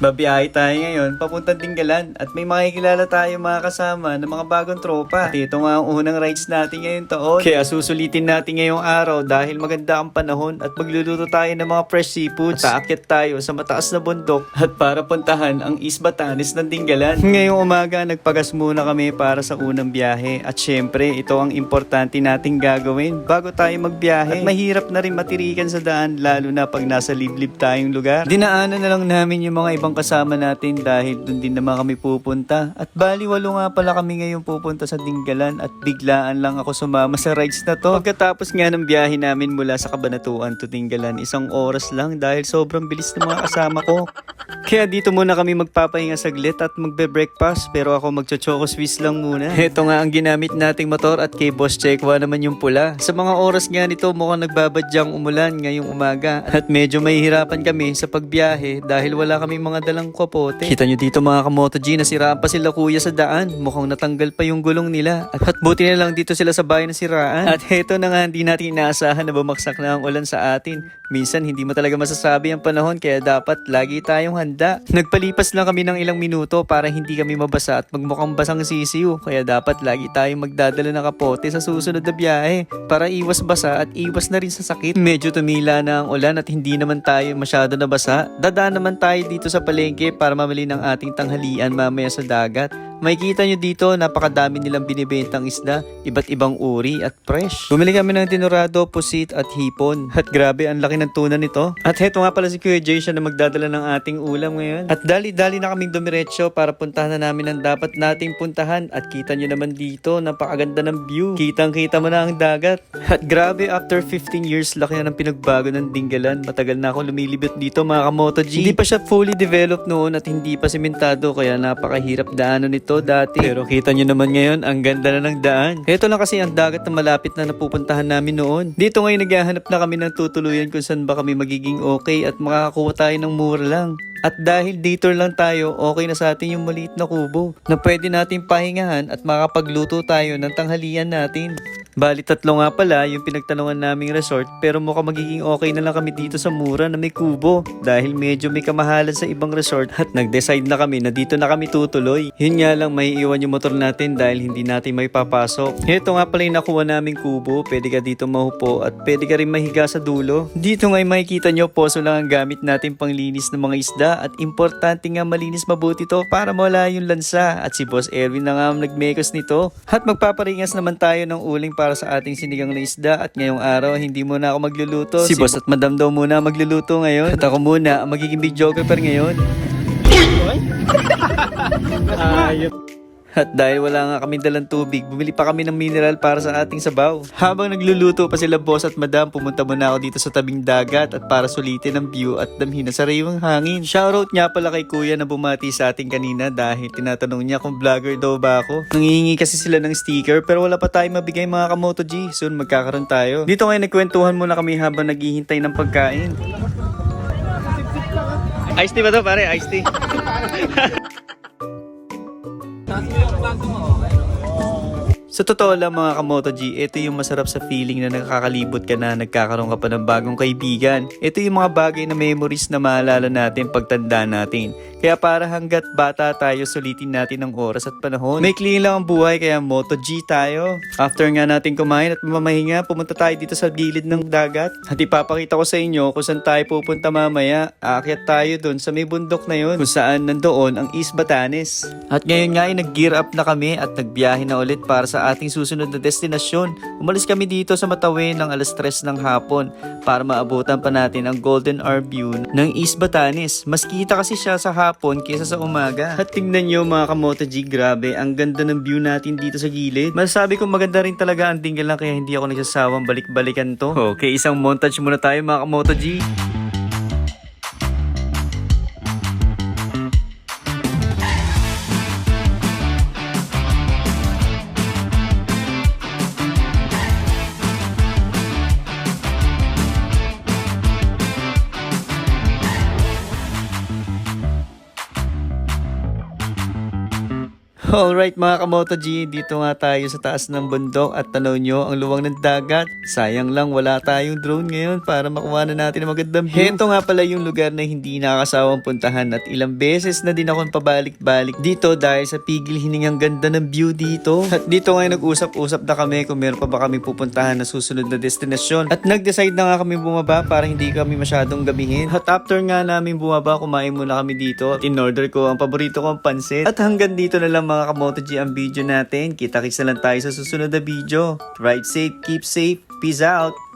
Babiyahe tayo ngayon, papuntang Dingalan at may makikilala tayo mga kasama ng mga bagong tropa. At ito nga ang unang rides natin ngayon taon. Kaya susulitin natin ngayong araw dahil maganda ang panahon at magluluto tayo ng mga fresh seafoods. At aakyat tayo sa mataas na bundok at para puntahan ang East Batanes ng Dingalan. Ngayong umaga, nagpagas muna kami para sa unang biyahe. At syempre, ito ang importante nating gagawin bago tayo magbiyahe. At mahirap na rin matirikan sa daan lalo na pag nasa liblib tayong lugar. Dinaanan na lang namin yung mga ibang kasama natin dahil dun din naman kami pupunta. At bali 8 nga pala kami ngayon pupunta sa Dingalan at biglaan lang ako sumama sa rides na to. Pagkatapos nga ng biyahe namin mula sa Cabanatuan to Dingalan, 1 oras lang dahil sobrang bilis ng mga kasama ko. Kaya dito muna kami magpapahinga saglit at magbe-breakfast pero ako magcho-choco Swiss lang muna. Ito nga ang ginamit nating motor at kay Boss Chekwa naman yung pula. Sa mga oras nga nito mukhang nagbabadyang umulan ngayong umaga at medyo mahihirapan kami sa pagbiyahe dahil wala kami mga dalang kapote. Kita nyo dito mga kamoto G, nasiraan pa sila kuya sa daan. Mukhang natanggal pa yung gulong nila. At buti na lang dito sila sa bayan na siraan. At heto na nga, hindi natin inaasahan na bumaksak na ang ulan sa atin. Minsan hindi mo talaga masasabi ang panahon kaya dapat lagi tayong handa. Nagpalipas lang kami ng ilang minuto para hindi kami mabasa at magmukhang basang sisiyo. Kaya dapat lagi tayong magdadala ng kapote sa susunod na biyahe para iwas basa at iwas na rin sa sakit. Medyo tumila na ang ulan at hindi naman tayo masyado nabasa. Dadaan naman tayo dito sa palengke para mamili ng ating tanghalian mamaya sa dagat. Makikita nyo dito, napakadami nilang binibentang isda, iba't ibang uri at fresh. Bumili kami ng tinurado, pusit at hipon. At grabe, ang laki ng tuna nito. At heto nga pala si Kuya Jay, siya na magdadala ng ating ulam ngayon. At dali-dali na kaming dumiretso para puntahan na namin ang dapat nating puntahan. At kita nyo naman dito, napakaganda ng view. Kitang-kita mo na ang dagat. At grabe, after 15 years, laki na ng pinagbago ng Dingalan. Matagal na ako lumilibot dito mga kamoto G. Hindi pa siya fully developed noon at hindi pa sementado kaya napakahirap daanan nito dati. Pero kita nyo naman ngayon, ang ganda na ng daan. Ito lang kasi ang dagat na malapit na napupuntahan namin noon. Dito ngayon naghahanap na kami ng tutuluyan kung saan ba kami magiging okay at makakakuha tayo ng mura lang. At dahil detour lang tayo, okay na sa atin yung maliit na kubo na pwede natin pahingahan at makapagluto tayo ng tanghalian natin. Bali 3 nga pala yung pinagtanungan naming resort pero mukhang magiging okay na lang kami dito sa mura na may kubo dahil medyo may kamahalan sa ibang resort at nag-decide na kami na dito na kami tutuloy. Yun nga lang may iwan yung motor natin dahil hindi natin may papasok. Ito nga pala yung nakuha naming kubo, pwede ka dito mahupo at pwede ka rin mahiga sa dulo. Dito nga makikita nyo poso lang ang gamit natin panglinis ng mga isda at importante nga malinis mabuti to para mawala yung lansa at si Boss Erwin na nga nagmekos nito. At magpaparingas naman tayo ng uling para sa ating sinigang na isda at ngayong araw hindi muna ako magluluto. Si Boss at Madam daw muna magluluto ngayon at ako muna ang magiging videographer ngayon. Ayop. At dahil wala nga kami dalang tubig, bumili pa kami ng mineral para sa ating sabaw. Habang nagluluto pa sila Boss at Madam, pumunta muna ako dito sa tabing dagat at para sulitin ang view at damhin ang sariwang hangin. Shoutout nga pala kay Kuya na bumati sa atin kanina dahil tinatanong niya kung vlogger daw ba ako. Nangihingi kasi sila ng sticker pero wala pa tayong mabigay mga kamoto G. Soon magkakaroon tayo. Dito ngayon nagkwentuhan muna kami habang naghihintay ng pagkain. Iced tea ba to pare? Iced tea? Sa totoo lang mga kamoto G, ito yung masarap sa feeling na nakakalibot ka na nagkakaroon ka pa ng bagong kaibigan. Ito yung mga bagay na memories na maalala natin pagtanda natin. Kaya para hanggat bata tayo, sulitin natin ang oras at panahon. Maikli lang ang buhay kaya Moto G tayo. After nga natin kumain at mamahinga, pumunta tayo dito sa gilid ng dagat. At ipapakita ko sa inyo kung saan tayo pupunta mamaya. Aakyat tayo dun sa may bundok na yun kung saan nandoon ang East Batanes. At ngayon nga ay nag-gear up na kami at nagbiyahe na ulit para sa ating susunod na destinasyon. Umalis kami dito sa Matawi ng 3:00 ng hapon para maabutan pa natin ang golden hour view ng East Batanes. Mas kita kasi siya sa hapon kaysa sa umaga. At tingnan nyo mga kamoto G, grabe, ang ganda ng view natin dito sa gilid. Masasabi ko maganda rin talaga ang Dingalan kaya hindi ako nagsasawang balik-balikan to. Okay, isang montage muna tayo mga kamoto G. Alright mga kamoto G, dito nga tayo sa taas ng bundok at tanaw nyo ang luwang ng dagat. Sayang lang wala tayong drone ngayon para makuha na natin ang magandang view. Heto nga pala yung lugar na hindi nakakasawang puntahan at ilang beses na din akong pabalik-balik dito dahil sa pigil hiningang ganda ng view dito. At dito nga nag-usap-usap na kami kung meron pa ba kami pupuntahan na susunod na destinasyon. At nag-decide na nga kami bumaba para hindi kami masyadong gabihin. At after nga namin bumaba, kumain muna kami dito at in-order ko ang paborito kong pansit. At hanggang dito na lang mga Kamoto G ang video natin. Kita-kits na lang tayo sa susunod na video. Ride safe, keep safe, peace out!